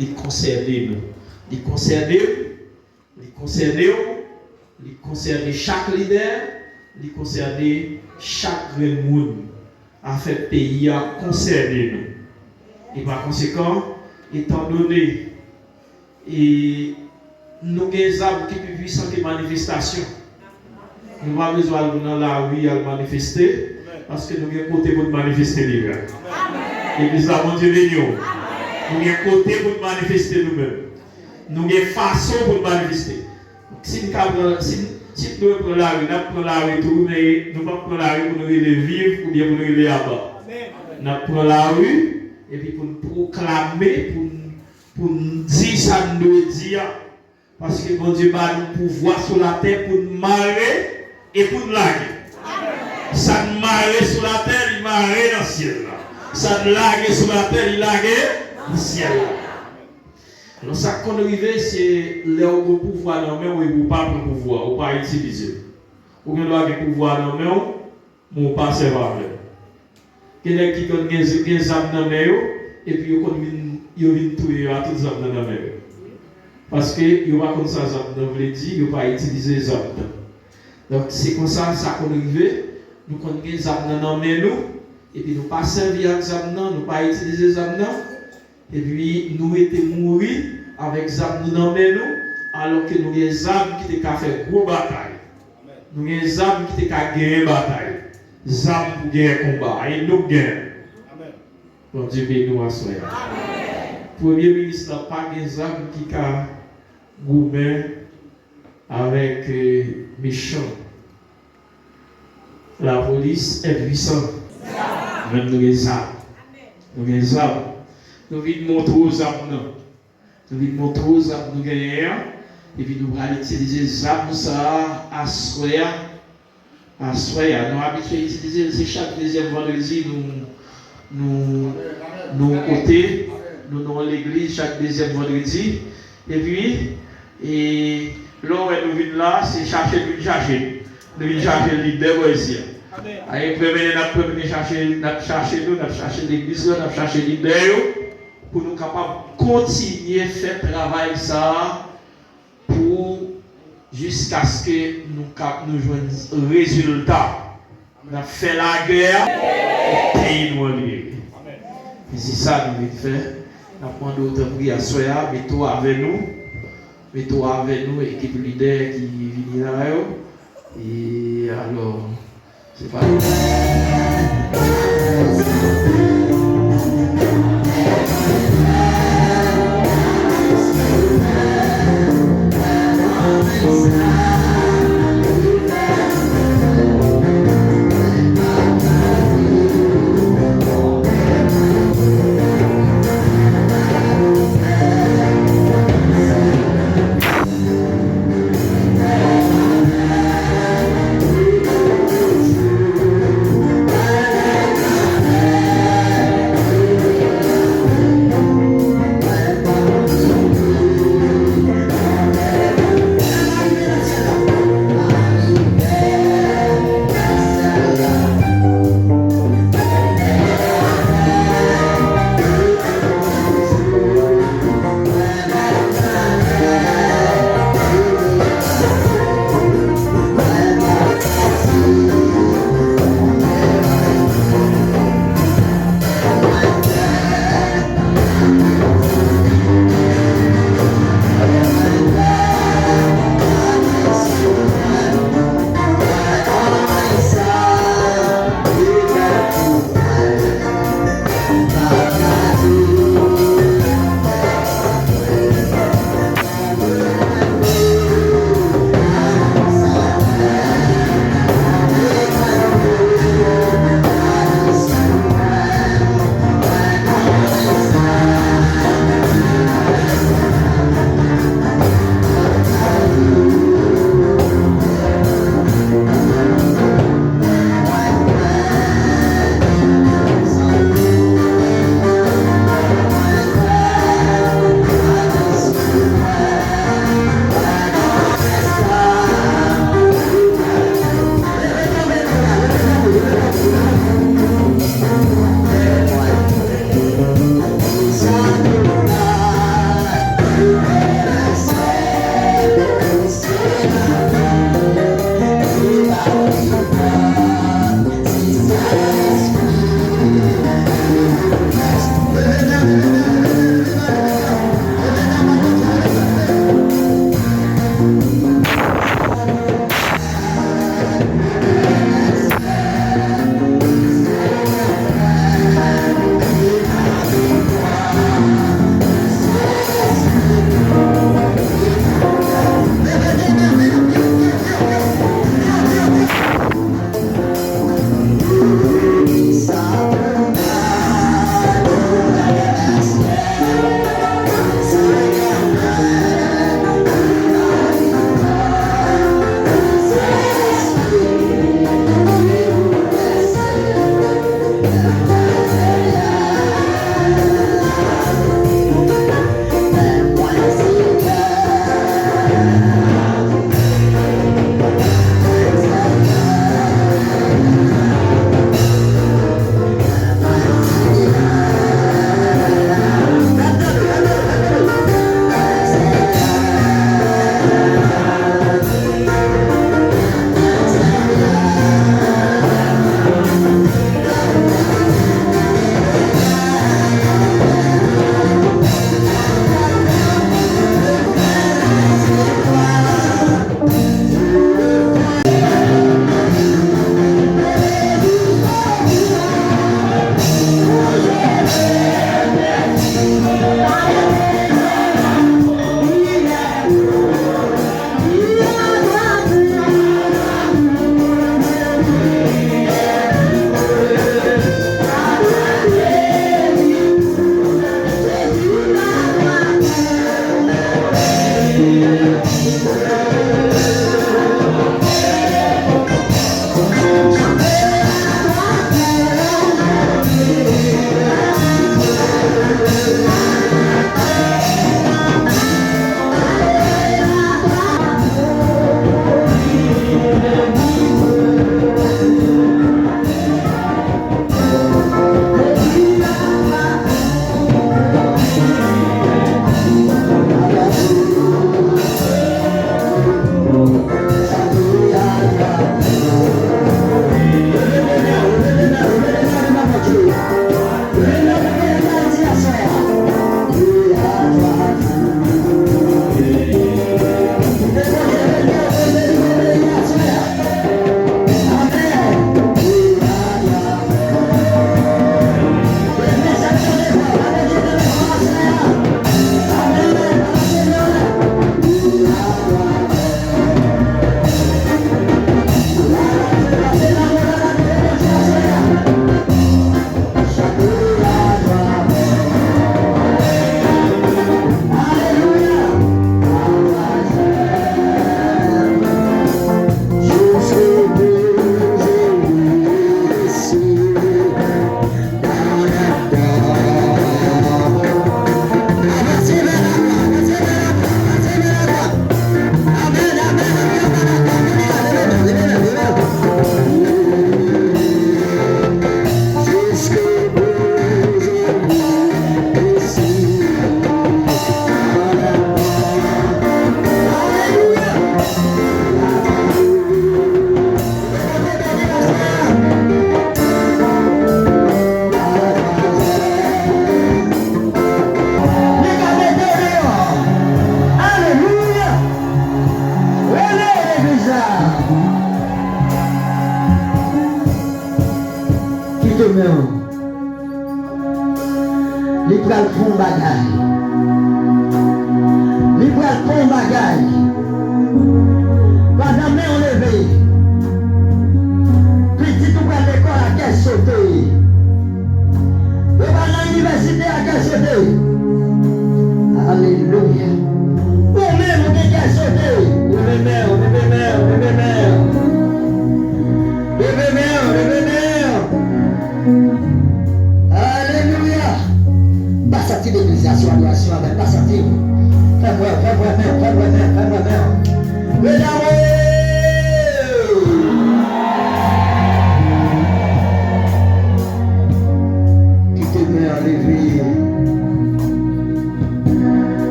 il concerne nous. Il concerne chaque leader, il concerne chaque monde. Afin que le pays a concerné nous. Et par conséquent, étant donné et nous avons des arbres qui sont plus puissants que les manifestations, nous n'avons pas besoin de dans la rue à manifester parce que nous avons un côté pour manifester les gars. Et nous avons Dieu béni. Nous avons un côté pour manifester nous-mêmes. Nous avons une façon pour manifester. Si nous prenons la rue, nous prenons la rue tout, mais nous ne prenons pas la rue pour nous vivre ou bien pour nous aller là-bas. Nous prenons la rue et puis pour nous proclamer, pour nous dire ça nous doit dire. Parce que mon Dieu va nous pouvoir sur la terre pour nous marrer et pour nous laguer. Ça nous marrer sur la terre, il marrer dans le ciel. Ça nous laguer sur la terre, il laguer dans le ciel. Alors, ça qu'on arrive, c'est le pouvoir dans le main ou pas le pouvoir, ou pas utiliser. Ou bien le pouvoir dans le main ou pas servir. Quelqu'un qui a des âmes dans le main et puis il vient tuer à toutes les âmes dans le main. Parce que il n'y a pas comme ça, il ne veut pas utiliser les âmes. Donc, c'est comme ça qu'on arrive. Nous connaissons les âmes dans le main et puis nous ne pas servir les âmes, nous ne pas utiliser les âmes. Et puis, nous étions mourir avec les âmes dans nous, alors que nous avons des âmes qui ont fait une grosse bataille. Nous avons des âmes qui ont gagné une bataille. Des âmes pour gagner un combat. Et nous gagnons. Bon Dieu bénisse nous à soi. Premier ministre n'a pas des âmes qui ont gourmand avec méchants. La police est puissante. Même nous avons des âmes. Nous avons des âmes. Nous venons montrer aux âmes. Nous venons montrer aux âmes nous gagnons. Et puis nous allons utiliser les âmes à soya. À soya. Nous avons utilisé c'est chaque deuxième vendredi nous côté. Nous dans l'église chaque deuxième vendredi. Et puis, là où nous venons là, c'est chercher. Nous venons chercher le leader ici. Nous chercher l'église, nous chercher le leader. Pour nous capables de continuer à faire travail ça pour jusqu'à ce que nous joignions un résultat. On a fait la guerre et le pays nous lié. C'est ça que nous voulons faire. Nous avons demandé d'autres prières à Soya, mettez-toi avec nous. Mettez-toi avec nous, équipe leader qui vient là. Et alors, c'est pas bagaille. Il va faire un bagaille. Pendant que on levé, petit tout à l'école à quelle sauter. Et pendant l'université à quelle sauter. Alléluia. Vous-même, vous avez quelle sauter. Bébé mère. Alléluia. Pas sortir de l'église, adoration avec pas sortir. Fais-moi mère. Mesdames, qui te met en éveil.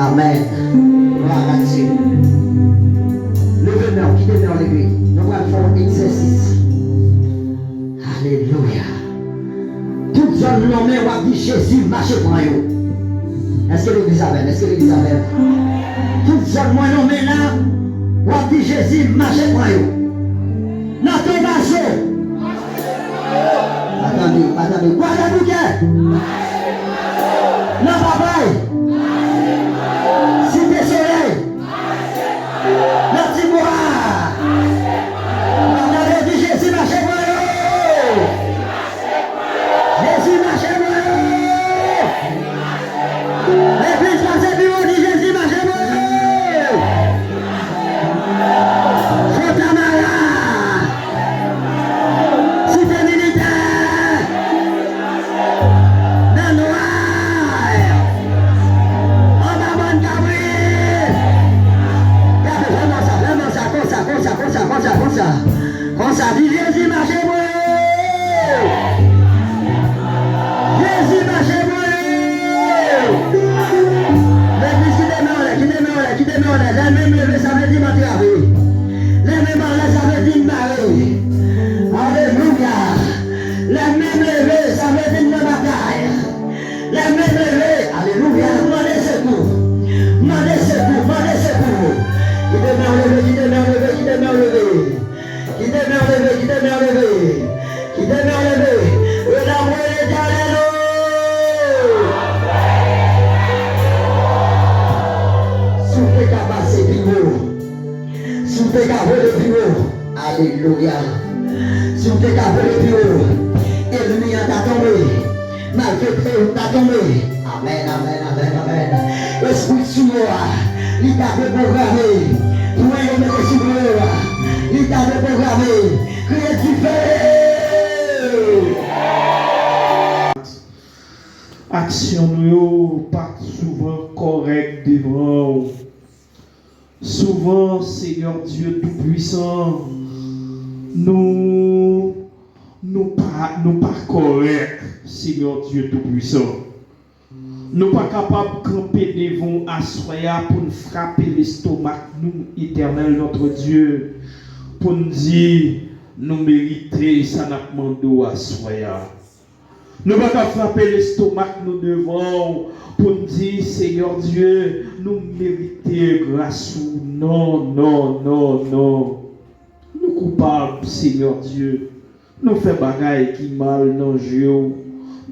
Amen. Gloire à Dieu. Levez-nous, qui demeure l'église. Nous allons faire un exercice. Alléluia. Tout jeune nommé va dire Jésus marche pour vous. Est-ce que l'église a fait? Tout jeune nommé là va dire Jésus marche pour vous. Notre marche. Attendez. Quoi la bouquet? Non, papa. Cité soleil. Notre tiboire. On avait dit Jésus marche pour vous. Jésus marche pour vous. L'église marche pour vous, dit Jésus marche pour vous. Chantamara. Cité militaire. Dans noir. En avant Gabriel. Comme ça, dit Jésus marche pour vous. Jésus marche pour vous. L'église qui demeure, les mêmes levés, ça veut dire m'attraper. Les mêmes enlèvés, ça veut dire m'arrêter. Alléluia. Les mêmes levés, ça veut dire me bataille. Les mêmes levés, alléluia. Demandez secours. Qui demeure levé. Soufflez qu'à le plus haut. Alléluia. Soufflez qu'à le plus haut. Ennemi t'a tombé. Malgré t'a tombé. Amen. Esprit sous moi. Il t'a déprogrammé. Pour y mettre sous moi. Il t'a déprogrammé. Criez du feu. Action nous pas souvent correcte devant. Souvent, Seigneur Dieu Tout-Puissant, nous pas corrects, Seigneur Dieu Tout-Puissant. Nous pas capables de camper devant Assoya pour nous frapper l'estomac, nous, éternel notre Dieu, pour nous dire, nous méritons ça n'a demandé Assoya. Nous ne pouvons pas frapper l'estomac, nous devons, pour nous dire, Seigneur Dieu, nous méritons grâce. Non. Nous coupables, Seigneur Dieu. Nous faisons bagaille qui mal dans le jeu.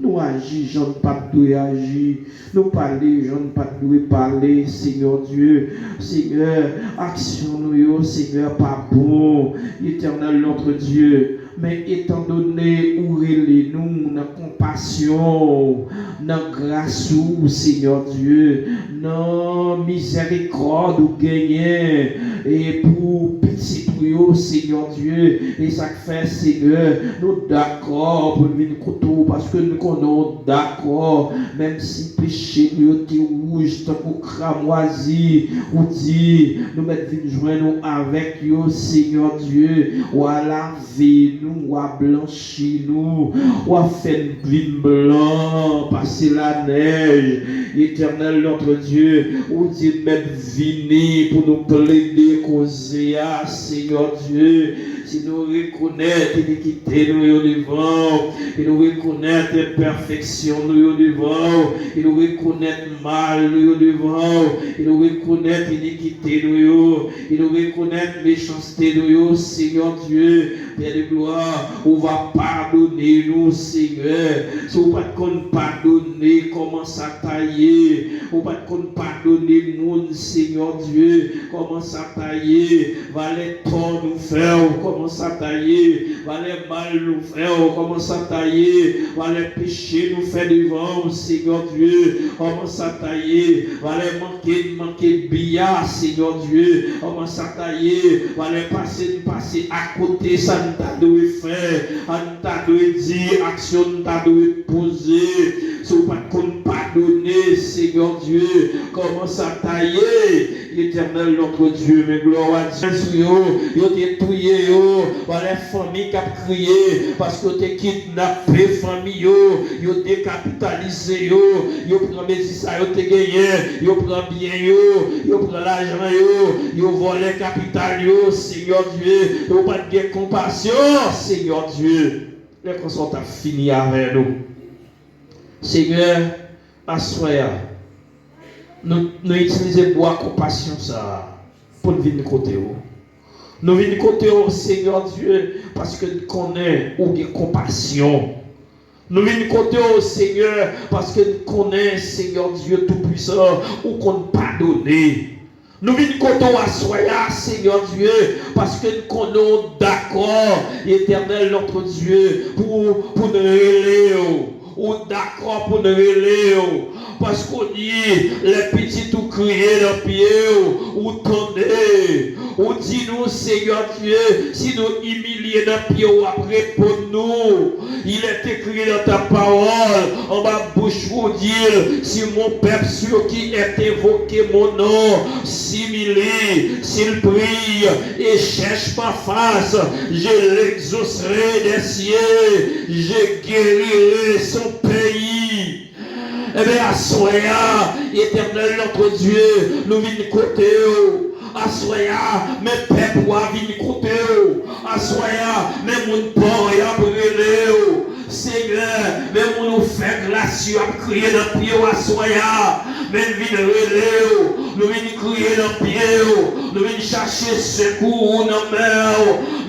Nous agissons, j'en pas de agir. Nous parlons, j'en pas de parler, Seigneur Dieu. Seigneur, action nous, Seigneur, pas bon. Éternel notre Dieu. mais étant donné où relais nous, dans compassion, dans grâce, Seigneur Dieu, dans miséricorde ou gagner, et pour petit pour Seigneur Dieu, et ça fait, Seigneur, nous d'accord pour venir couteau, parce que nous connaissons d'accord, même si péché nous est rouge, tant qu'on cramoisi, ou dit, nous mettons joindre avec nous, Seigneur Dieu, ou à laver nous, ou à blanchir nous, ou à faire une blanc, passer la neige, éternel notre Dieu, ou dit mettre vini pour nous plaider, causer, Seigneur Dieu, si nous reconnaissons l'iniquité nous devant, et nous reconnaissons l'imperfection nous devant, et nous reconnaissons le mal nous devant, et nous reconnaissons l'iniquité nous, et nous reconnaissons la méchanceté nous, Seigneur Dieu, Père de gloire, on va pardonner nous, Seigneur. Si on ne peut pas pardonner, comment ça tailler, on ne peut pas pardonner nous, Seigneur Dieu, comment ça tailler, va les tort nous faire, comment ça tailler, va les mal nous faire, comment ça tailler, va les péchés nous faire devant, Seigneur Dieu, comment ça tailler, va les manquer billard, Seigneur Dieu, comment ça tailler, va les passer à côté, ça nous t'a dû faire, nous t'a dû dire, action nous t'a dû poser, si on ne peut pas pardonner, Seigneur Dieu, comment ça tailler, l'éternel notre Dieu, mais gloire à Dieu, yo t'es tué, les familles qui ont crié, parce que t'es kidnappé, famille, yo t'es capitalisé, yo prend médicament, yo t'es gagné, yo prend bien, yo prend l'argent, yo volé capital, Seigneur Dieu, yo pas de compassion, Seigneur Dieu, les consents a fini avec nous. Seigneur, assoya, nous utilisons bois compassion ça pour nous venir côté où. Nous venons côté au Seigneur Dieu parce que nous connaissons ou de compassion. Nous venons côté au Seigneur parce que nous connaissons Seigneur Dieu Tout-Puissant ou qu'on pardonner. Nous venons côté au Soya Seigneur Dieu parce que nous connaissons d'accord éternel notre Dieu pour nous relayer. Ou d'accord pour nous relayer. Parce qu'on dit les petits tout crier dans le pied ou tendez. Ou dit nous Seigneur Dieu, si nous humilier dans le pied ou après pour nous, il est écrit dans ta parole, en ma bouche pour dire, si mon peuple sur qui est évoqué mon nom, s'humilie, s'il prie et cherche ma face, je l'exaucerai des cieux, je guérirai son pays. Eh bien, assoya, éternel notre Dieu, nous venons côté. Assoya, mes peuples viennent côté. Assoya, mes moun pauvres viennent brûler. Seigneur, même nous fait grâce à crier dans le pied, assoya, même venir relais, nous venons crier dans le pied, nous venons chercher secours dans la mer,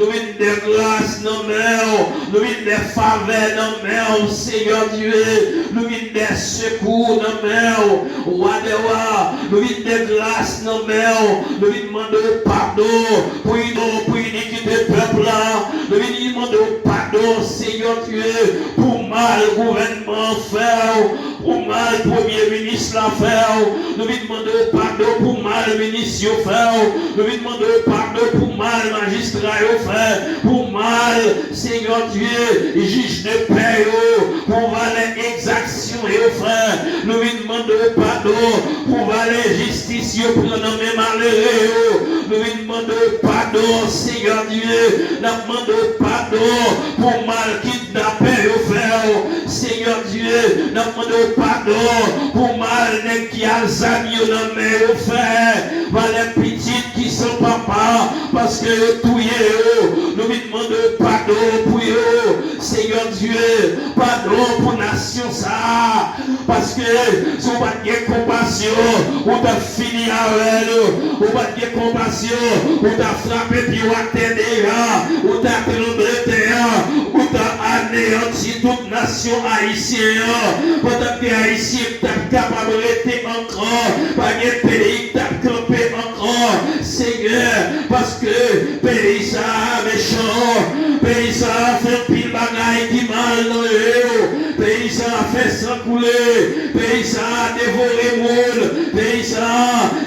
nous venons des grâces dans la mer, nous venons des faveurs dans la mer, Seigneur Dieu, nous venons des secours dans la mer, Wadewa, nous venons des grâces dans la mer, nous venons demander pardon pour l'iniquité du peuple là, nous venons demander pardon, Seigneur Dieu, pour mal gouvernement faire, pour mal premier ministre la faire, nous lui demandons pardon pour mal ministre faire, nous lui demandons pardon pour mal magistrat faire, pour mal Seigneur Dieu, juge de paix, pour mal exaction frère, nous lui demandons pardon pour mal justice pour nos malheureux, nous lui demandons pardon Seigneur Dieu, nous demandons pardon pour mal kidnapper Seigneur Dieu, nous demandons pardon pour mal qui a amis dans mes frères, pour les petites qui sont papa, parce que tout est nous lui demandons pardon pour eux, Seigneur Dieu, pardon pour la nation ça, parce que si on va de compassion, on t'a fini avec nous, on va de compassion, on t'a frappé puis on t'a déjà, on t'a tremblé, on t'a anéanti toute nation haïtienne. Pendant que les Haïtiens sont capables de rester encore, pas de pays qui sont campés encore, Seigneur, parce que pays ça méchant, pays ça fait pile bagaille qui mal dans eux, pays ça fait sang couler, pays ça dévorer monde, pays ça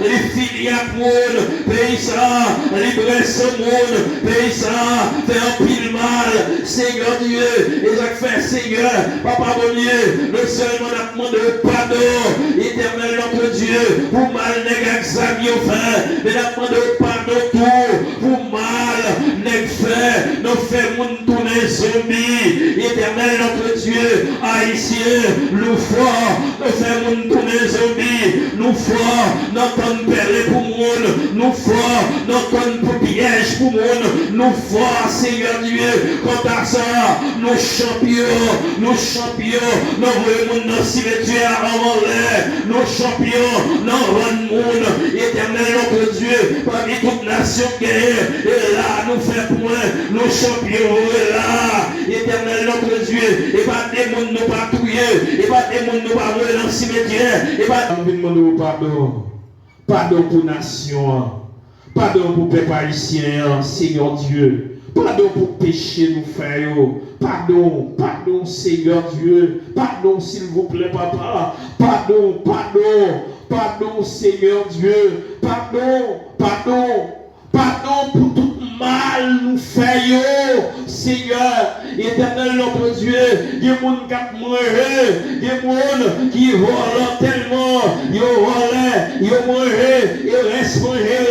les filiaques monde, pays ça libérer monde, pays ça fait un pile mal, Seigneur Dieu, et ça fait Seigneur, Papa mon Dieu, le seul monde a demandé pardon, éternel notre Dieu, pour mal n'est examiné au fait, mais a demandé pardon tout, pour mal n'est fait, nous fait monde tourner zombie, éternel notre Dieu, haïtien, nous fort, nous fait monde tourner zombie, nous fort, n'entendre parler pour monde, nous fort, n'entendre pour piège pour monde, nous fort, Seigneur Dieu, quant à ça, nous champions, nous voyons dans le cimetière en l'air, nos champions, dans le monde, éternel notre Dieu, parmi toute nation qui est, et là, nous faisons point, nos champions, et là, éternel notre Dieu, et pas des mondes nous pas touiller, et pas des mondes nous pas voir dans le cimetière, et pas des mondes nous pardon, pardon pour nation, pardon pour peuple haïtien, Seigneur Dieu. Pardon pour péché nous faire. Pardon Seigneur Dieu. Pardon s'il vous plaît Papa. Pardon Seigneur Dieu. Pardon pour tout mal nous faisons, Seigneur, éternel notre Dieu. Il y a des gens qui meurent, il y a des gens qui volent tellement, ils meurent, ils restent manger,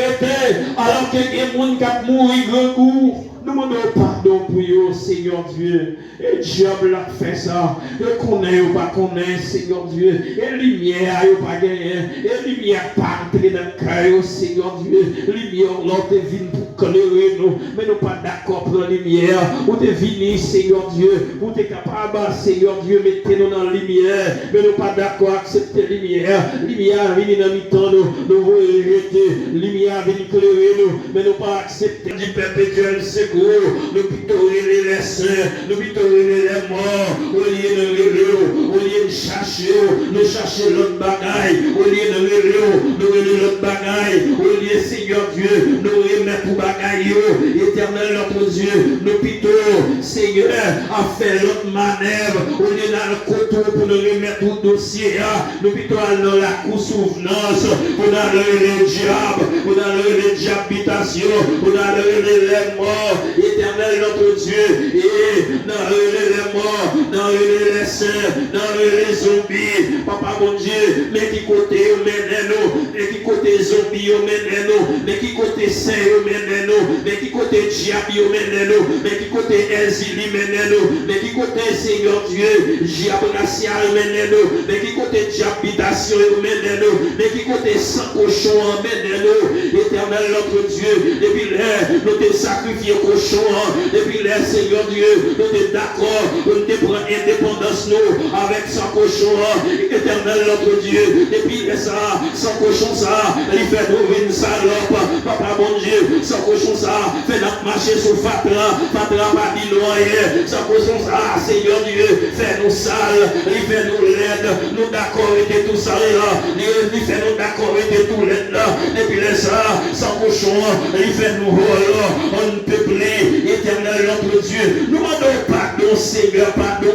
alors qu'il y a des gens qui mourent grand coup. Nous demandons pardon pour eux, Seigneur Dieu. Et le diable a fait ça. Et connaît ou pas connaît, Seigneur Dieu. Et lumière ou pas gagné. Et lumière pas entrer dans le cœur, Seigneur Dieu. Lumière, l'autre est venu pour éclairer nous. Mais nous pas d'accord pour la lumière. Ou t'es venu, Seigneur Dieu. Ou t'es capable, Seigneur Dieu, mettez-nous dans la lumière. Mais nous pas d'accord à accepter la lumière. Lumière vient dans le temps, nous voulons rejeter. Lumière vient éclairer nous. Mais nous pas accepter du perpétuel secours. Nous pitorer les saints, nous pitorer les morts, au lieu de rêver, au lieu de chercher, nous chercher l'autre bagaille, au lieu de rêver, nous rêver l'autre bagaille, au lieu, Seigneur Dieu, nous remettre pour bagaille, éternel notre Dieu, nous pitons, Seigneur, à faire l'autre manœuvre, au lieu dans le coteau pour nous remettre tout dossier, nous pitons dans la cour souvenance, pour nous le diable, pour nous le diabitation, pour nous les morts, éternel notre Dieu, et dans les morts, dans les saints, dans les zombies, Papa mon Dieu, mais qui côté menez-nous, mais qui côté zombies menez-nous, mais qui côté saints menez-nous, mais qui côté diable menez-nous, mais qui côté exili menez-nous, mais qui côté Seigneur Dieu, diable racial menez-nous, mais qui côté diabitation menez-nous, mais qui côté sang cochon menez-nous, éternel notre Dieu, depuis là, nous te sacrifions cochon, depuis là, Seigneur Dieu, nous sommes d'accord, nous te prenons indépendance nous, avec son cochon, éternel notre Dieu, depuis là, ça, son cochon, ça, il fait nous une salope, Papa mon Dieu, son cochon, ça, fait notre marcher sur Fatra pas dit loyer, son cochon, ça, Seigneur Dieu, fait nous sales, il fait nous laides, nous d'accord avec tout ça là, il fait nous d'accord avec tout l'aide là, depuis là, ça, son cochon, il fait nous rôle, on peuplé, éternel notre Dieu, nous demandons pardon, Seigneur, pardon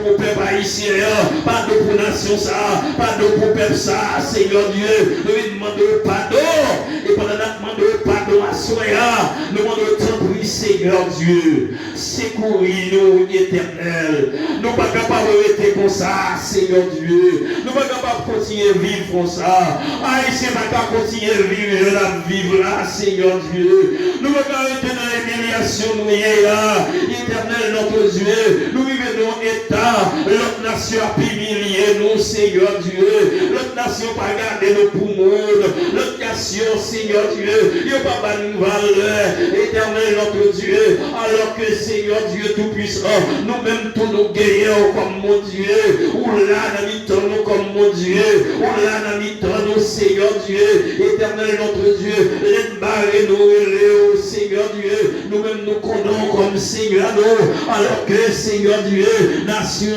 pour peuple haïtien, pardon pour nation ça, pardon pour peuple ça, Seigneur Dieu, nous lui demandons pardon, et pendant que nous demandons pardon à soi, nous demandons tant pis, Seigneur Dieu, secouris-nous, éternel, nous ne sommes pas capables de rester comme ça, Seigneur Dieu, nous ne sommes pas capables de continuer à vivre comme ça, haïtien ne pas continuer à vivre là, Seigneur Dieu, nous ne sommes pas rester dans l'humiliation, nous là, éternel notre Dieu, nous vivons dans un état, l'autre nation a humilié nous, Seigneur Dieu, l'autre nation pas gardé nos poumons, l'autre nation, Seigneur Dieu, il n'y a pas de valeur, éternel notre Dieu, alors que Seigneur Dieu tout-puissant, nous-mêmes tous nous gagnons comme mon Dieu, ou là, nous comme mon Dieu, ou là, nous Seigneur Dieu, éternel notre Dieu, les barrer nous, Seigneur Dieu, nous-mêmes nous connaissons comme Seigneur nous, alors que Seigneur Dieu, nation,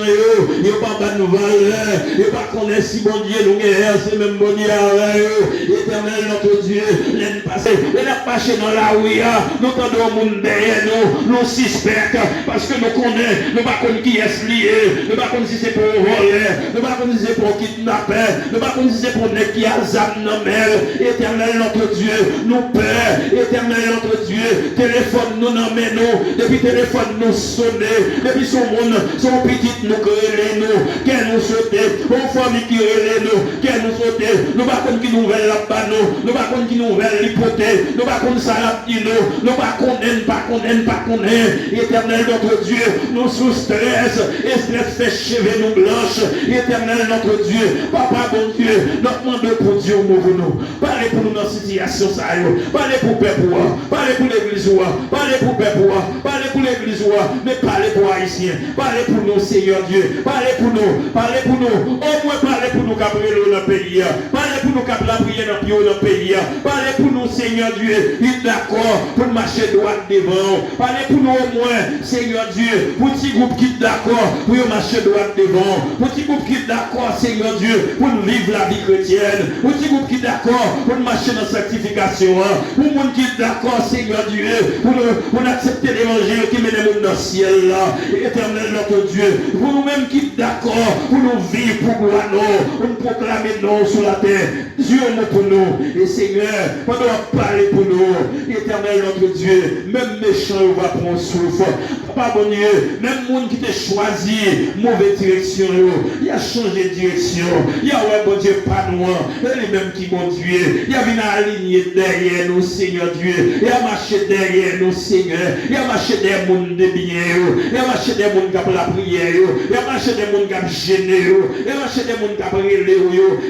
il n'y a pas de valeur, il n'y a pas qu'on est si bon Dieu, nous c'est même bon Dieu, éternel notre Dieu, les passés, les passés dans la rue, nous tendons le monde derrière nous suspectons, parce que nous connaissons, nous ne pas qui est lié, nous ne pas si c'est pour voler, nous ne pas si c'est pour kidnapper, nous ne pas si c'est pour ne qui a zam dans éternel notre Dieu, nous peur, éternel notre Dieu, téléphone nous nommez nous, depuis téléphone nous sonner, depuis son monde, son petit nous créer nous, qu'elle nous sauter, aux familles qui relève nous, qu'elle nous sauter, nous ne pas qui nous veulent là-bas nous, ne pas qui nous veulent l'hypothèse, nous ne pas qu'on ça nous, pas qu'on éternel notre Dieu, nous sous stress, et stress fait cheveux nous blanches, éternel notre Dieu, papa bon Dieu, notre demande pour Dieu pour nous, parlez pour nous dans cette situation, parlez pour peuple, parlez pour l'église, parlez pour peuple, parlez pour l'église, mais parlez pour Haïtiens, parlez pour nous Seigneur Dieu, parlez pour nous, au moins parlez pour nous caprer dans le pays, parlez pour nous caprer la prière dans le pays, parlez pour nous Seigneur Dieu, il est d'accord pour marcher droit devant, parlez pour nous au moins Seigneur Dieu, pour petit groupe qui est d'accord pour marcher droit devant, pour petit groupe qui est d'accord Seigneur Dieu, pour vivre la vie chrétienne, pour petit groupe qui est d'accord pour marcher dans la sanctification, pour monde qui est d'accord Seigneur Dieu, pour accepter l'évangile qui mène nous dans le ciel là, éternel notre Dieu, pour nous-mêmes qui est d'accord pour nous vivre pour gloire pour nous proclamer nous sur la terre, Dieu nous pour nous, et Seigneur, pendant parler pour nous, éternel notre Dieu, même méchant va prendre souffle, papa bon Dieu, même monde qui t'a choisi mauvaise direction, il a changé de direction, il y a ouais bon Dieu pas noir, les mêmes qui bon Dieu, il a venu aligner derrière nous Seigneur Dieu, il a marché derrière nous Seigneur, il a marché des mondes de bien, il a marché des mondes qui ont la prière, il a marché des mondes qui ont gêné, il a marché des mondes qui ont relé,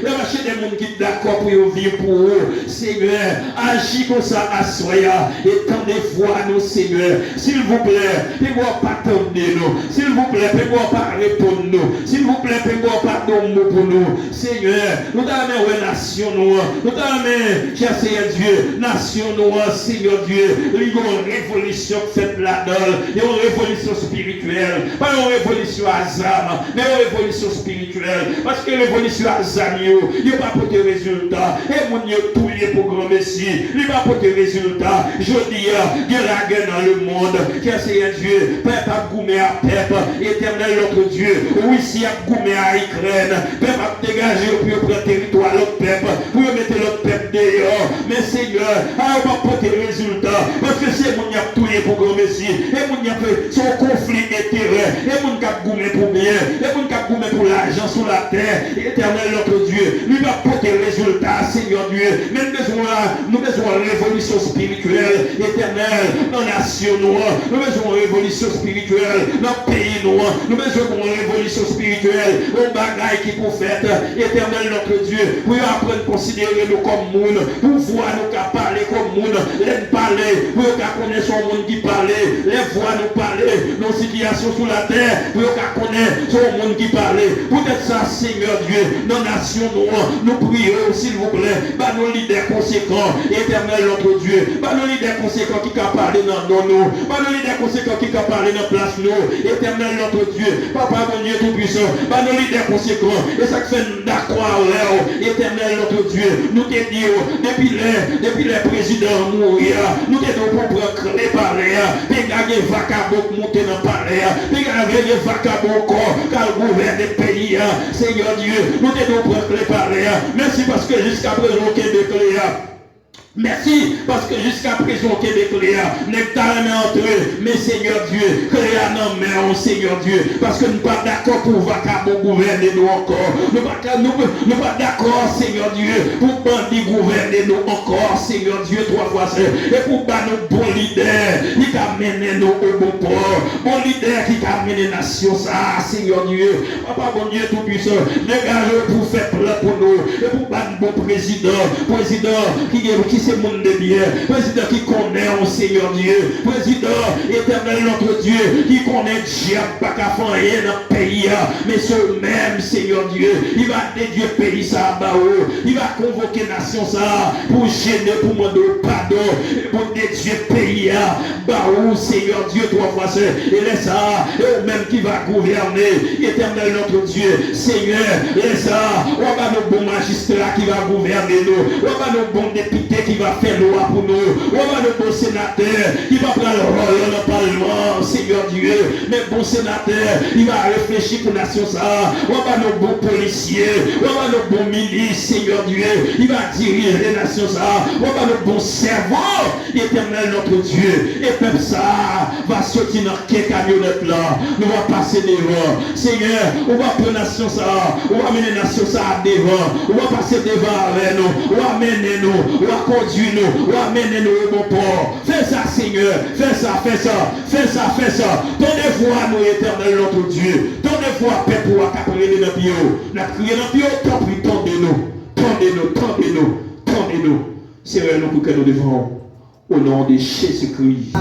il a marché des mondes qui sont d'accord pour vivre pour eux, Seigneur, agis comme ça à soya, et tendez-vous à nous Seigneur, s'il vous plaît, faites-moi pas attendre nous, s'il vous plaît, faites-moi pas répondre nous, s'il vous plaît, faites-moi pas donner pour nous, Seigneur, nous t'amènons une nation noire, nous t'amènons, cher Seigneur Dieu, nation noire, Seigneur Dieu, il y a une révolution faite là-dedans, il y a une révolution spirituelle, pas une révolution à Zam, mais une révolution spirituelle, parce que révolution à Zam, il n'y a pas pour tes résultats, et mon Dieu, tout lié pour grand Messie, il n'y a pas pour tes résultats, je dis, il y a la guerre dans le monde, cher Seigneur Dieu, peuple a goumé à peuple, éternel notre Dieu, oui, si a goumé à Ukraine, peuple a dégagé pour prendre territoire l'autre peuple, pour mettre l'autre peuple dehors, mais Seigneur, on va porter le résultat, parce que c'est mon qui a tout pour grand Messie, et mon qui a fait son conflit d'intérêt, et mon qui a goumé pour bien, et mon qui a goumé pour l'argent sur la terre, éternel notre Dieu, lui va porter le résultat, Seigneur Dieu, mais nous besoin de révolution spirituelle, éternelle, dans la nation noire, nous besoin de révolution spirituelle, dans le pays noir, nous besoin de révolution spirituelle, au bagaille qui pour faire, éternel notre Dieu, pour apprendre à considérer nous comme monde, pour voir nous qu'à parler comme monde, les parler, pour qu'à connaître son monde qui parlait, les voir nous parler, nos situations sur la terre, pour qu'à connaître son monde qui parlait, peut-être ça, Seigneur Dieu, nos nations noires, nous prions, s'il vous plaît, par nos leaders conséquents, éternel notre Dieu, par nos leaders conséquents qui ont parlé dans nous, par nos leaders conséquents qui ont parlé dans place nous, éternel notre Dieu, Papa mon Dieu tout-puissant, par nos leaders conséquents, et ça fait d'accord, éternel notre Dieu, nous te disons, depuis les présidents mourir, nous te disons pour prendre les palais, et gagner vacabon monter dans le palais, et gagner vacabon corps, car le gouvernement des pays, Seigneur Dieu, nous te disons pour prendre les palais, merci parce que jusqu'à présent, au Québec, merci parce que jusqu'à présent au Québec n'est pas entre eux, mais Seigneur Dieu, créa non mais Seigneur Dieu, parce que nous ne sommes pas d'accord pour vacabon gouverner nous encore, nous ne sommes pas d'accord Seigneur Dieu, pour bandit gouverner nous encore, Seigneur Dieu, 3 fois seul, et pour battre nos bons leaders, il t'a mené nous au bon port, bon leader leader qui a mené la nation, ça, Seigneur Dieu. Papa, bon Dieu tout-puissant, dégage pour faire plan pour nous, et pour battre bon président qui c'est monde de bien, président qui connaît au Seigneur Dieu, président éternel notre Dieu, qui connaît diable, pas qu'à faire rien dans le pays, mais ce même Seigneur Dieu, il va dédier le pays ça à il va convoquer la nation ça pour gêner, pour demander pardon, pour dédier le pays à Seigneur Dieu, trois fois seul, et laisse ça, et au même qui va gouverner, éternel notre Dieu, Seigneur, laisse ça, on va nos bons magistrats qui va gouverner nous, on va nos bons députés qui va faire loi pour nous, on va nos bons sénateurs qui va prendre le rôle dans le Parlement, Seigneur Dieu, mais bon sénateur, il va réfléchir pour la nation ça, on va nos bons policiers, on va nos bons milices, Seigneur Dieu, il va diriger les nations ça, on va nos bons cerveaux, éternel notre Dieu, et peuple ça va sortir dans quelle camionnette là, nous va passer devant, Seigneur, on va prendre la nation ça, on va mener la nation ça devant, on va passer devant avec nous, on va mener nous, on va conduire nous, on va mener nous au bon port. Fais ça, Seigneur, fais ça, fais ça, fais ça, fais ça. Donnez-vous à nous, éternel notre Dieu. Donnez-vous à paix pour accaparer dans le bio. Nous crié dans le bio, tant pis, tendez-nous, tendez-nous, tendez-nous, tendez-nous. Seigneur, nous pour que nous devons, au nom de Jésus-Christ.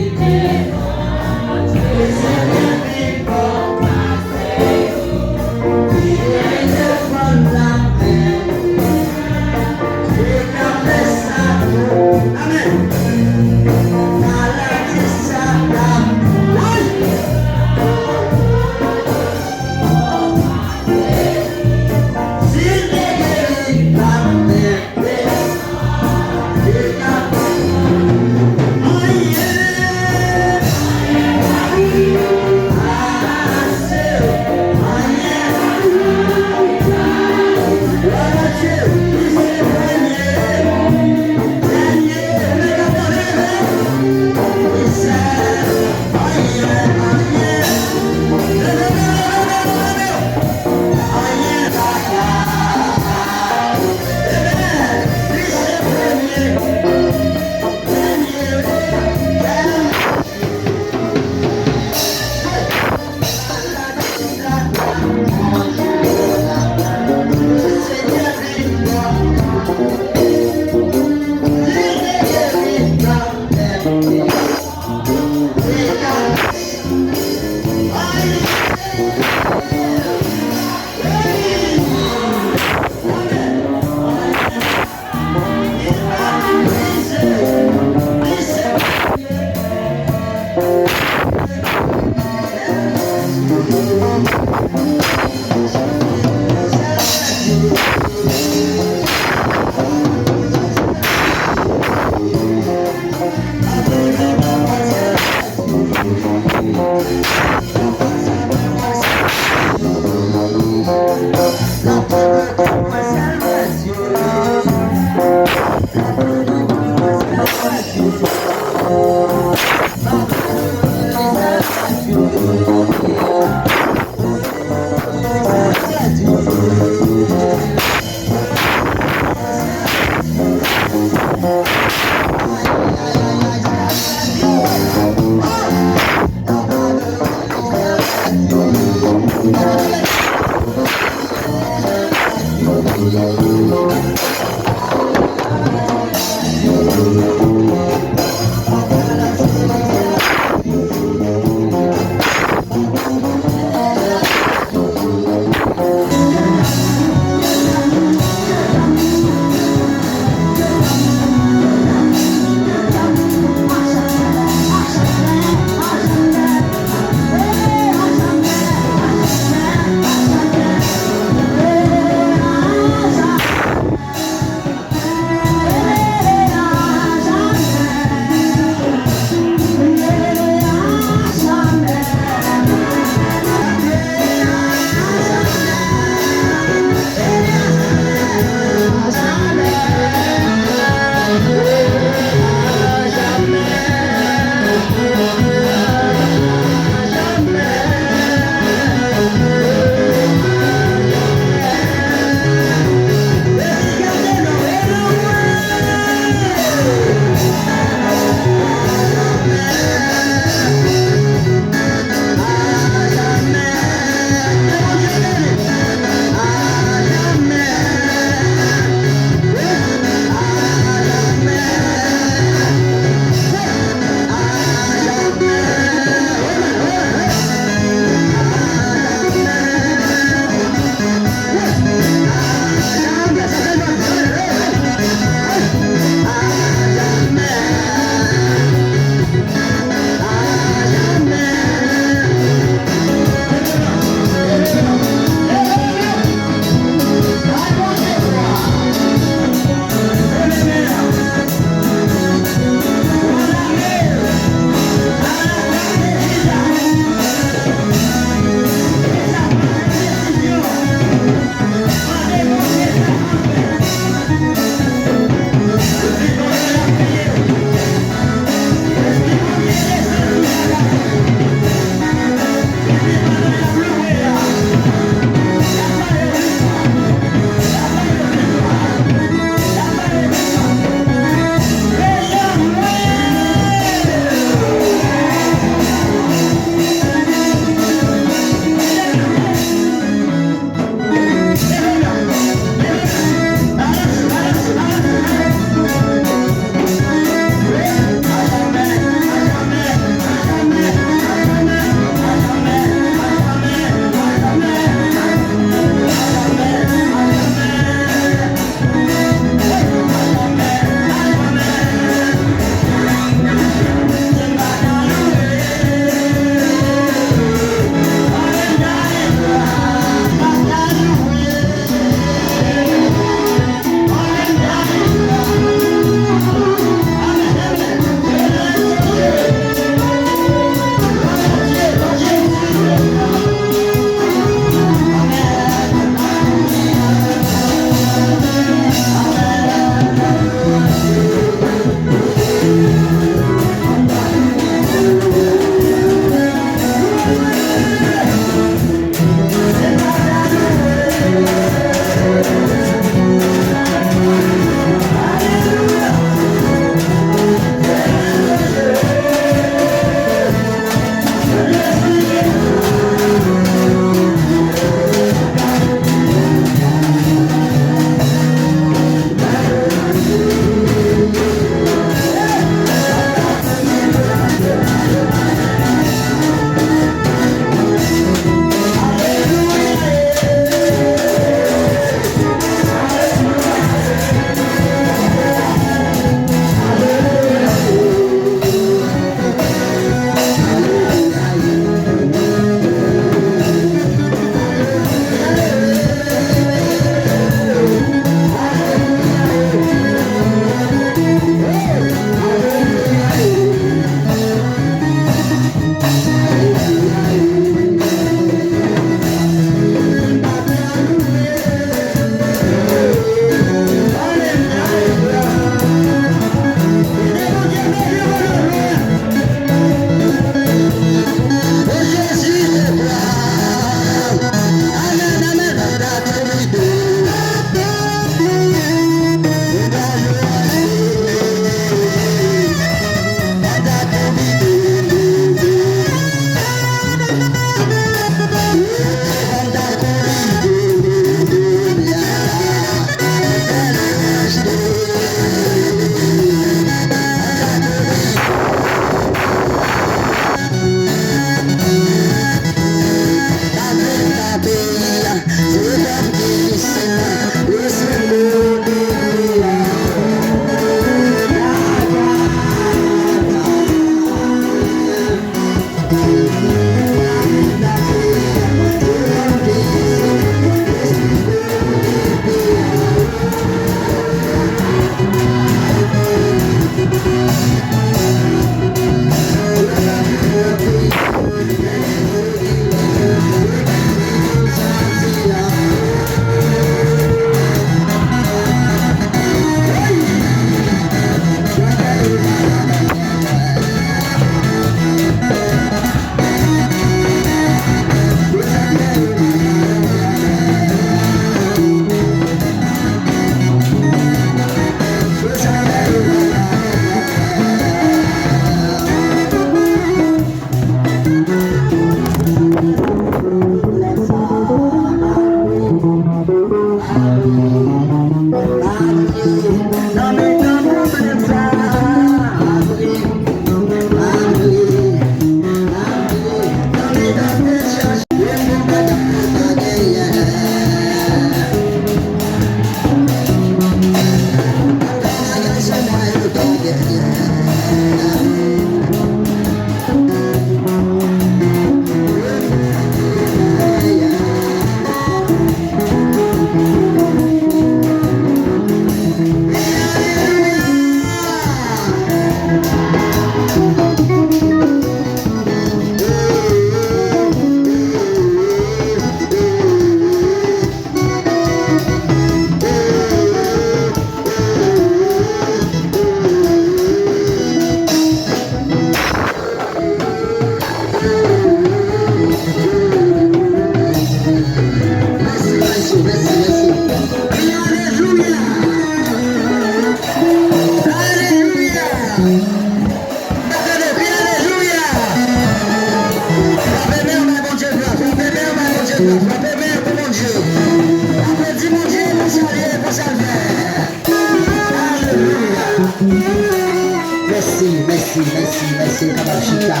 merci, Kabachika.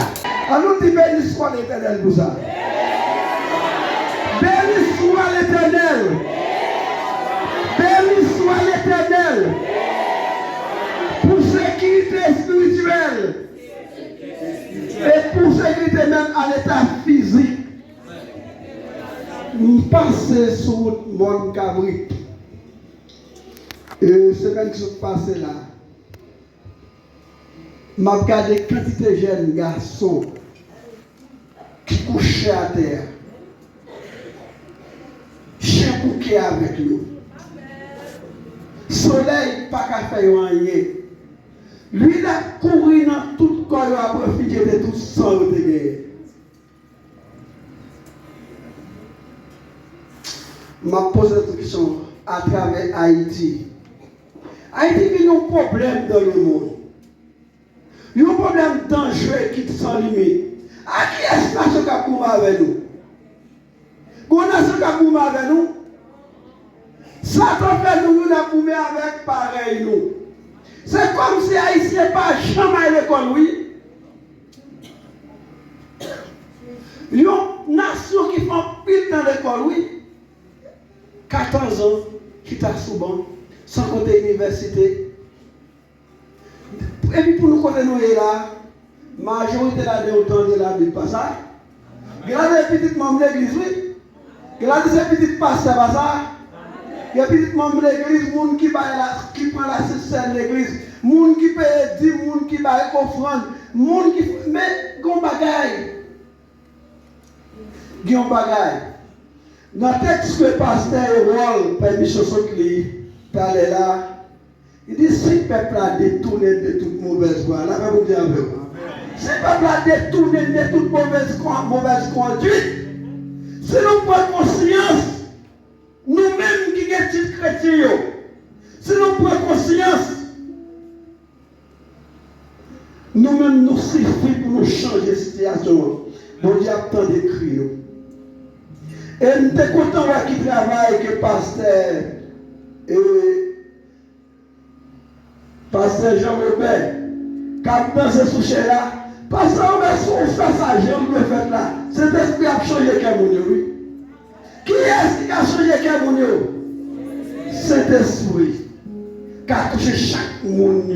Alors, dit béni soit l'Éternel pour ça. Béni soit l'Éternel. Béni soit l'Éternel. Pour sécurité spirituelle. Et pour sécurité même à l'état physique. Nous passons sur le monde cabri. Et semaine qui se passe là. Je regarde des quantités de jeunes garçons qui couchaient à terre. Chien bouquet avec nous. Soleil, pas qu'à faire rien. Lui, il a couru dans tout le corps, il a profité de tout sang de guerre. Je me pose cette question à travers Haïti. Haïti a un problème dans le monde. Il y a un problème dangereux qui est sans limite. À qui est-ce que vous avez avec nous? Vous avez avec nous? Satan fait nous boumé avec pareil nous. C'est comme si Haïtien pas jamais à l'école, oui. Il y a une nation qui font pile dans l'école, oui. 14 ans, qui t'a souvent, sans compter l'université. Et puis pour nous connaître nous là, majorité de la autant de la Bible, pas ça. Regardez les petits membres de l'église, oui. Regardez ces petits pasteurs, pas ça. Il y a des petits membres de l'église, qui prend la scène de l'église, gens qui paye 10, gens qui paye offrande, gens qui. Mais, gon bagaille. Gon bagaille. Dans le texte que le pasteur Erol, permission Sotli, parlait là, il dit si le peuple a détourné de toute mauvaise voie, là, vous dire avec vous. Si le peuple a détourné de toute mauvaise conduite, si nous prenons conscience, nous-mêmes qui sommes des chrétiens, si nous prenons conscience, nous-mêmes nous suffit pour nous changer de situation. Bon Dieu attend des cris. Et nous sommes contents qui travaille avec le pasteur Pasteur Jean-Robert, quand dans ce souché là, pasteur on fait ça, Jean le fait là, cet esprit a changé quelqu'un, oui. Qui est-ce qui a changé quelqu'un? Cet esprit qui a touché chaque monde,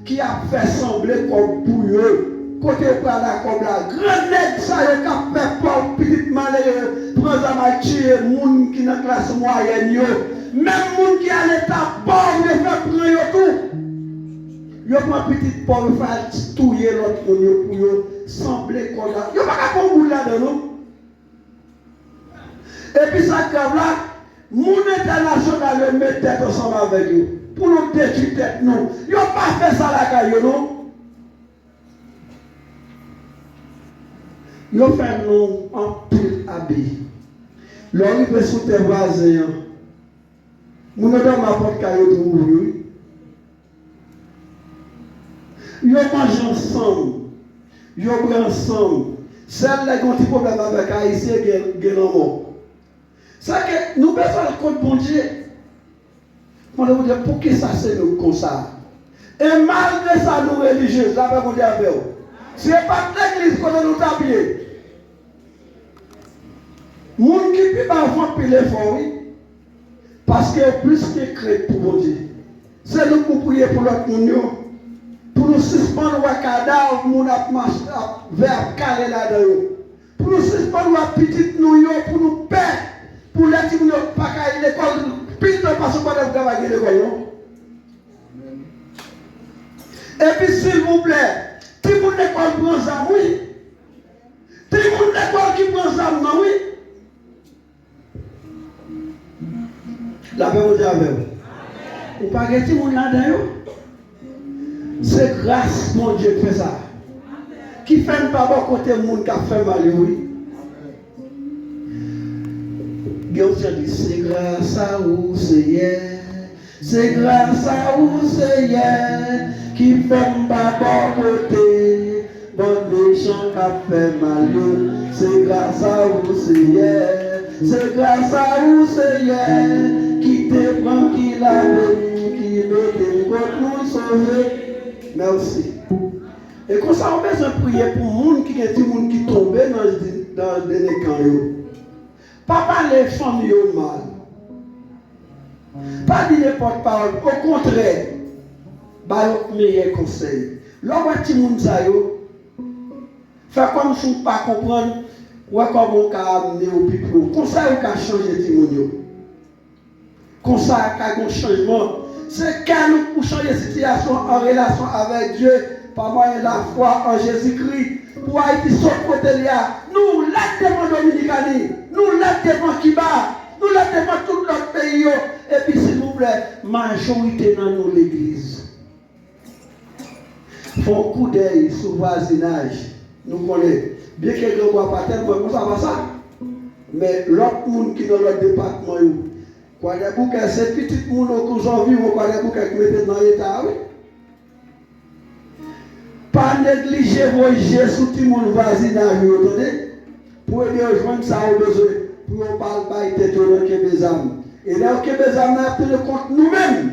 qui a fait sembler comme bouilleux. Côté par la comme la grande nègre, ça y est, qui a fait pour petit malheureux, prendre à tuer les gens qui sont dans la classe moyenne, même les gens qui sont à l'état pauvre, ils font prendre tout. Ils prennent petit pauvre, ils font touiller l'autre pour sembler qu'on a. Ils ne peuvent pas faire boule là-dedans. Et puis ça, comme là, mon international met tête ensemble avec eux. Pour nous détruire tête, nous. Ils n'ont pas fait ça là, non? Ils ont fait nous en pile habit. L'on peut sous tes voisins. Nous ne donnons pas de caillou de mourir. Ils ont mangé ensemble. Ils ont pris ensemble. Celle-là qui a un petit problème avec Haïtien, qui est mort. C'est que nous besoin de compte bon Dieu. On va vous dire pour qui ça c'est nous comme ça. Et malgré ça, nous religieux, là, on va vous dire avec vous. Ce n'est pas l'église qu'on nous taper. Les gens qui ne peuvent pas faire l'effort, oui. Parce que plus que créé pour vous dire. C'est nous pour prier pour l'autre monde. Pour nous suspendre le cadavre, pour nous vers carré là-dedans. Pour nous suspendre la petite nous, pour nous perdre. Pour les petits nous pas qu'à l'école. Puis nous passons pas de travailler à l'école. Et puis s'il vous plaît, tout le monde l'école prend ça, oui. Tout le monde l'école qui prend ça, non, oui. La paix vous dit avec vous. Vous ne pouvez pas tout le monde là-dedans. C'est grâce, mon Dieu, qui fait ça. Qui fait pas bon côté le monde qui a fait mal, oui. Dieu dit, c'est grâce à vous, Seigneur. C'est grâce à vous, Seigneur, qui fait pas bon côté. Bon méchant qui a fait mal. C'est grâce à vous, Seigneur. C'est grâce à vous, Seigneur, qui te prend, qui l'a venu, qui nous te contre nous sauver. Merci. Et comme ça, on a besoin de prier pour les gens qui tombent dans des camps. Pas parler de famille mal. Pas dire n'importe parole. Au contraire, bah, meilleur conseil. Lorsque tu fais comme si vous ne pas comprendre, ou comment on peut amener au pipeau. Comme ça, on peut changer Timonio. Comme ça, il y a un changement. C'est quand nous pouvons changer la situation en relation avec Dieu, par moyen de la foi en Jésus-Christ. Pour Haïti, son côté là, nous l'attendons Dominicani, nous l'attendons Kiba, nous l'attendons tout notre pays. Et puis, s'il vous plaît, majorité dans nous l'église. Faut un coup d'œil sur le voisinage. Nous connaissons. Bien que je ne vois pas tellement, vous savez ça. Mais l'autre monde qui est dans notre département, quoi des bouquets, c'est petit monde qui ont envie, quoi des bouquets qui mettent dans l'état, oui. Pas négliger vos gestes sur tout le monde voisinage, vous entendez? Pour aider à joindre ça au besoin, pour ne pas être dans les âmes. Et là, les âmes, nous avons tenu compte nous-mêmes.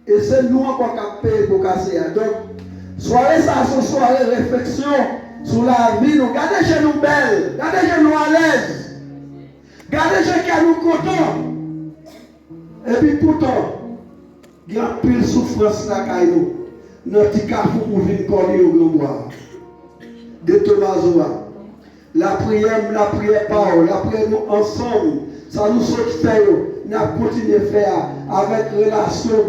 Et c'est nous encore qui avons payé pour casser. Donc, soirée ça, c'est soirée réflexion sur la vie. Nous gardez chez nous belles, gardez chez nous à l'aise, gardez chez nous contents. Et puis pourtant, il y a un pile souffrance là quand nous. Notre carrefour pour venir coller au grand bois. De Thomasoa. La prière parole, la prière nous ensemble. Ça nous saute faire. Nous continuons à faire avec relation,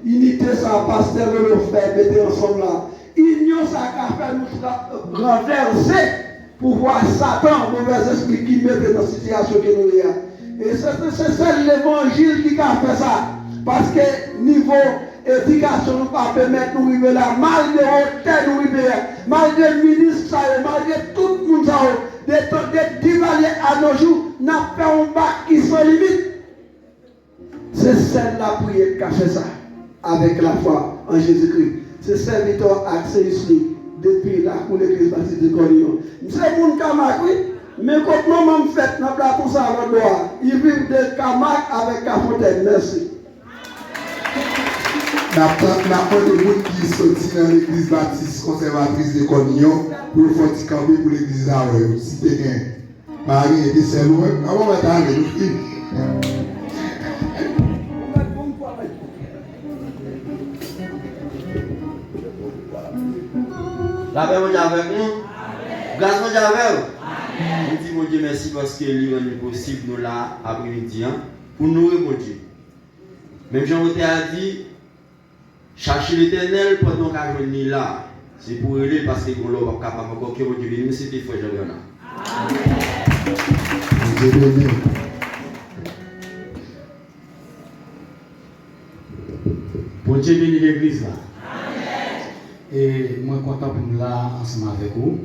unité, ça pasteur le faire, mettez ensemble là. Union, ça a fait nous renverser pour voir Satan, mauvais esprit qui met dans la situation que nous avons. Et c'est l'évangile qui a fait ça. Parce que niveau éducation, nous ne pouvons pas permettre de nous arriver là, malgré l'hôtel, nous arriver malgré le ministre, malgré tout le monde, des divaliers à nos jours, nous avons fait un bac qui sont limites. C'est celle-là prière qui a fait ça, avec la foi en Jésus-Christ. C'est serviteur Axéus depuis la cour de l'église baptiste de Corillon. C'est mon camarade, oui. Mais quand maman me fait, n'a pas pour ça à l'endroit. Ils vivent de Camargue avec Capotel. Merci. N'a pas de monde qui sortit dans l'église baptiste conservatrice de Corillon pour le faire camper pour l'église d'Aoué. Si t'es bien. Marie était seule. Comment on va t'aller, nous filles? La paix avec nous. Grâce avec vous. Nous disons Dieu merci parce que lui est possible nous là après-midi pour nous répondre. Même Jean-Roté a dit, chercher l'éternel pendant qu'on est là. C'est pour aider parce que nous sommes capables encore que Dieu vienne nous citer frère Jean-Bernard. Amen. Bon Dieu bénit l'église là. Et moi content pour nous là ensemble avec vous.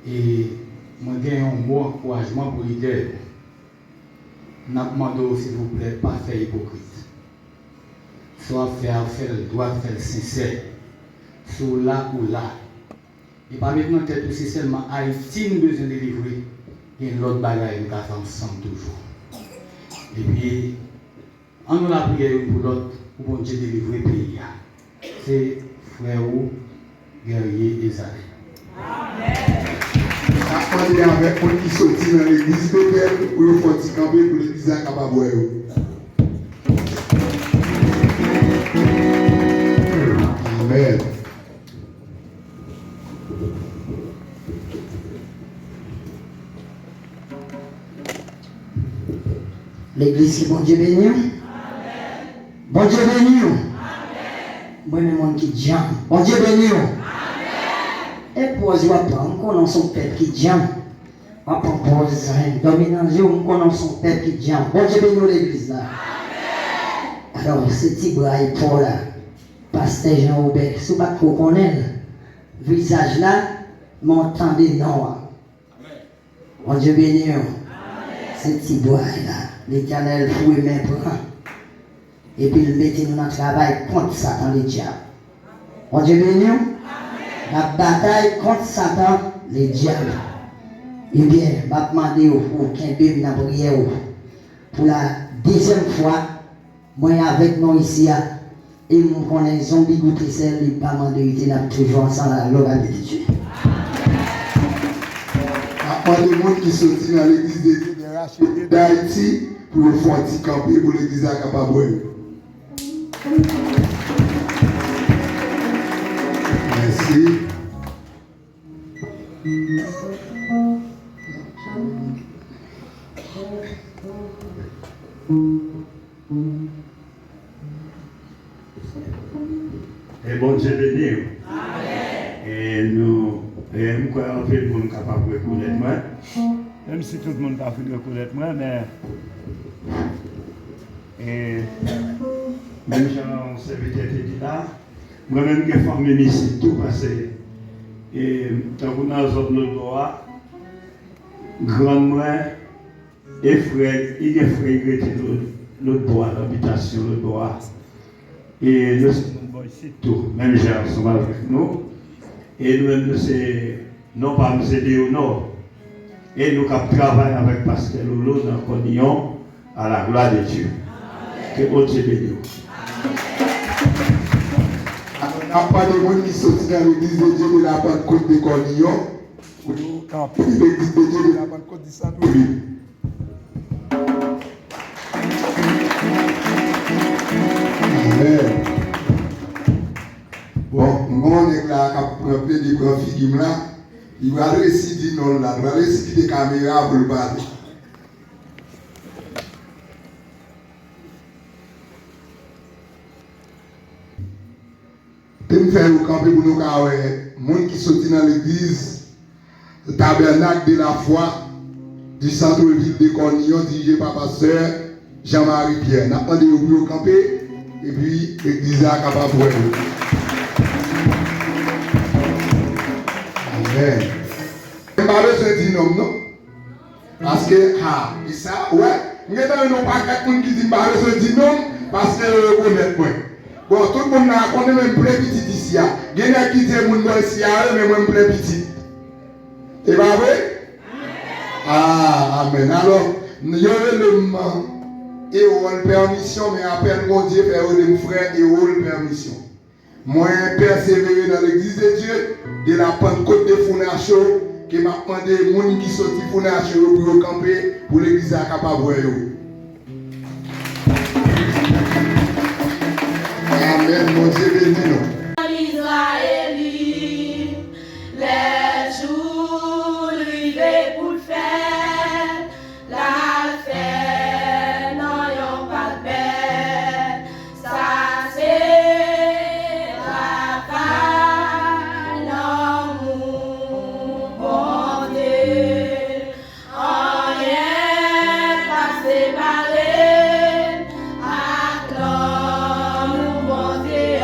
Et moi j'ai un bon encouragement pour l'idée. Nous demandons s'il vous plaît pas faire hypocrite. Soit faire le droit, faire le sincère. Soit là ou là. Et pas maintenant tête aussi seulement Haïti nous besoin de délivrer. Il y a l'autre bagaille nous faire ensemble toujours. Et puis en nous la prière pour l'autre pour bon Dieu délivrer le pays. C'est frère ou guerrier Esaïe. Amen. Avec moi qui sortit dans l'église peut-être pour le faire camper pour l'église à Kababoué. Amen. L'église qui bon Dieu béni. Bon Dieu béni. Moi, le monde qui dit, bon Dieu béni. Et pour eux, on connaît son peuple qui dit, on propose, dominant Dieu, on connaît son peuple qui dit, bon Dieu béni l'église là. Alors, ce petit bras et pour là, pasteur Jean-Robert, si vous ne connaissez pas, visage là, m'entendez non. Bon Dieu béni. Ce petit bras là, l'Éternel fouille mes bras. Et puis il mettait nous dans le travail contre Satan les diables. Bon Dieu béni. La bataille contre Satan les diables. Eh bien, je vais demander au Kimbé dans la prière pour la deuxième fois, moi avec nous ici, Et mon connaît zombie goûter celle, il pas mandé, n'a toujours ensemble à la gloire de Dieu. Après les gens qui sont dans l'église d'Haïti pour le faire camper pour l'église à Capaboué. Merci. Et bon Dieu béni. Et nous croyons que le monde est capable de reconnaître moi. Même si tout le monde a fait reconnaître moi, mais même si on s'est dit là, moi-même qui formé ici, tout passé. Et tant que dans les autres droits, grand-mère et frère, il est frère, il était l'autre droit, l'habitation, le droit. Et nous sommes ici tout, même gens sont avec nous. Et nous-mêmes, non pas nous aider au nord. Et nous travaillons avec Pasteur Lolo dans Cornillon à la gloire de Dieu. Que Dieu bénisse. Après les gens qui sont dans l'église de Dieu de la Pentecôte de Cornillon, pour nous camper l'église de Dieu de la Pentecôte de Saint-Louis. Amen. Bon, on est là, quand on prend des grands figures là, il va réussir non là, il va réussir des caméras pour le parler. Nous faisons camper pour nous, les gens qui sont dans l'église, le tabernacle de la foi du centre-ville de Cornillon, dirigé par pasteur Jean-Marie Pierre. Nous avons demandé au bureau camper et puis l'église a capable de Amen. Je ne vais pas dire non. Parce que, ça, ouais, nous n'avons pas quelqu'un qui dit que je ne vais pas dire non parce que je connais moi. Bon, tout le monde a connu même plein petit ici. Il y a qui dit que mon ici, mais même plein petit. Et pas vrai? Amen. Alors, nous avons le et on permission, mais à peine mon Dieu fait mon frère et on permission. Moi, persévérer dans l'église de Dieu, de la Pentecôte de Founacho, qui m'a demandé les gens qui sont de Founacho pour camper pour l'église à Capaboué. Amen, mon Dieu béni nous. Israélite, les jours rivés pour faire la fête, n'ayons pas de peine. Ça c'est la faille, l'amour, bon Dieu. Rien pas séparé, à l'homme, bon Dieu.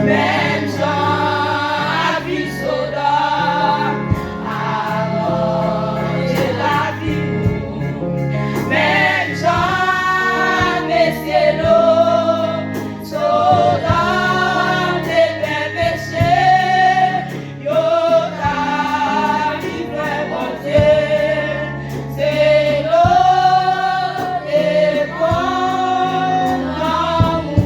Même Jean a vu Sodome avant de la vie. Même Jean, Messieurs, Sodome devait pécher. Yo ta vivre mon Dieu. C'est l'eau et bon amour.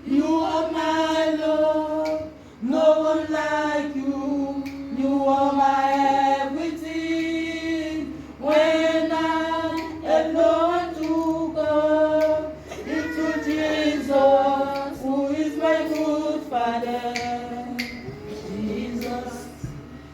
You are my Father. Jesus,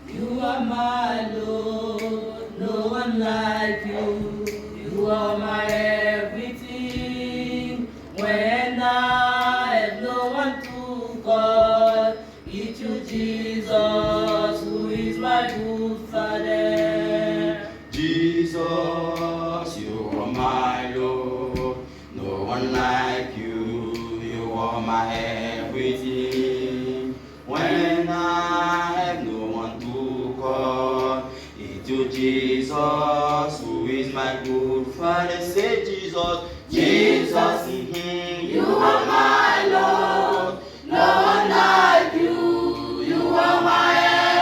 you are my Lord, no one like you. You are my everything. When I have no one to call, it's you, Jesus, who is my good Father. Jesus, you are my Lord, no one like you. You are my everything. When I have no one to call, it's you, Jesus, who is my good Father. Say Jesus, Jesus, You are my Lord, no one like you. You are my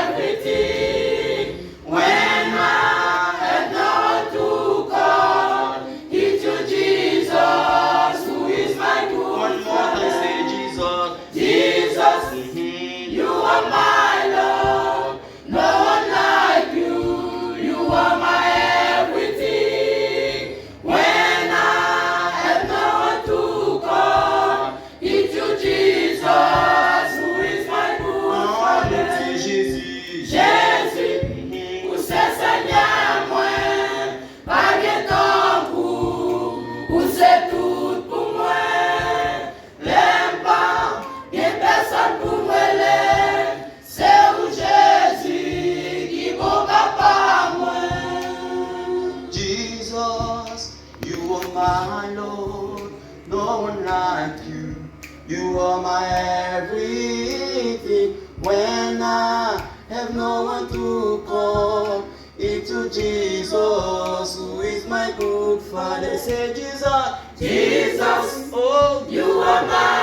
everything. When I have no one to call, it's you, Jesus, who is my good one more time, Father. say Jesus, Jesus, you are my Lord, no one like you. You are my everything. When I have no one to call, it's you, Jesus, who is my good Father. Jésus, Jésus, ou c'est Seigneur moi, pas de temps ou c'est tout pour moi. L'aime pas, y'a personne pour moi. C'est où Jésus qui bon papa moi. Jesus, you are my Lord, no one like you. You are my everything. When I have no one to call, it's you, Jesus, who is my good Father. Say Jesus, Jesus, oh, you are my